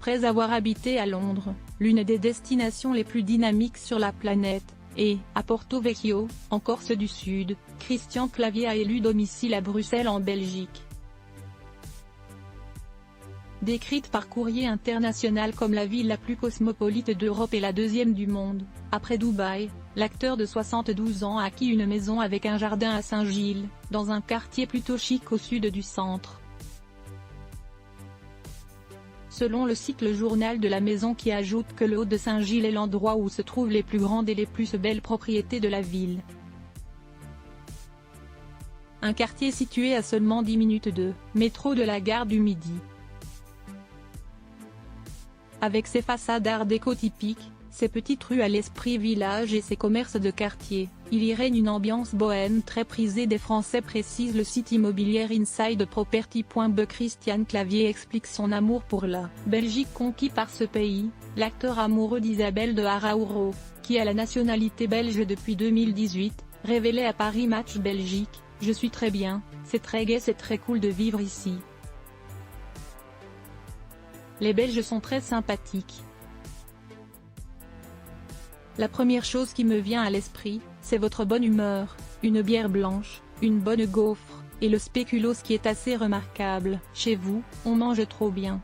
après avoir habité à Londres, l'une des destinations les plus dynamiques sur la planète, et, à Porto Vecchio, en Corse du Sud, Christian Clavier a élu domicile à Bruxelles en Belgique. Décrite par Courrier International comme la ville la plus cosmopolite d'Europe et la deuxième du monde, après Dubaï, l'acteur de 72 ans a acquis une maison avec un jardin à Saint-Gilles, dans un quartier plutôt chic au sud du centre. Selon le site Le Journal de la Maison, qui ajoute que le Haut de Saint-Gilles est l'endroit où se trouvent les plus grandes et les plus belles propriétés de la ville. Un quartier situé à seulement 10 minutes de métro de la gare du Midi. Avec ses façades art déco typiques, ses petites rues à l'esprit village et ses commerces de quartier, il y règne une ambiance bohème très prisée des Français, précise le site immobilier Inside Property. Christian Clavier explique son amour pour la Belgique. Conquis par ce pays, l'acteur amoureux d'Isabelle de Araouro, qui a la nationalité belge depuis 2018, révélait à Paris Match Belgique: « Je suis très bien, c'est très gai, c'est très cool de vivre ici. Les Belges sont très sympathiques. La première chose qui me vient à l'esprit, c'est votre bonne humeur, une bière blanche, une bonne gaufre, et le spéculoos qui est assez remarquable. Chez vous, on mange trop bien.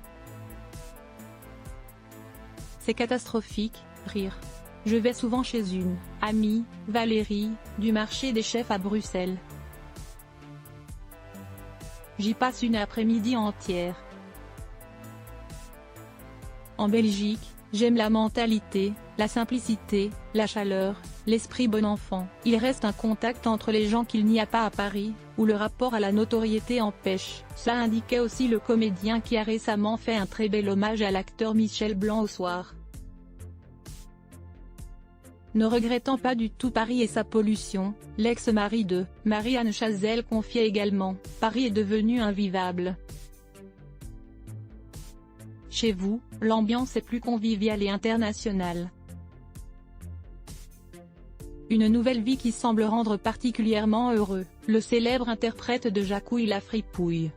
C'est catastrophique, rire. Je vais souvent chez une amie, Valérie, du marché des chefs à Bruxelles. J'y passe une après-midi entière. En Belgique, j'aime la mentalité, la simplicité, la chaleur, l'esprit bon enfant. Il reste un contact entre les gens qu'il n'y a pas à Paris, où le rapport à la notoriété empêche. » Ça indiquait aussi le comédien, qui a récemment fait un très bel hommage à l'acteur Michel Blanc au Soir. Ne regrettant pas du tout Paris et sa pollution, l'ex-mari de Marie-Anne Chazelle confiait également: « Paris est devenu invivable. Chez vous, l'ambiance est plus conviviale et internationale. Une nouvelle vie qui semble rendre particulièrement heureux », le célèbre interprète de Jacouille la fripouille.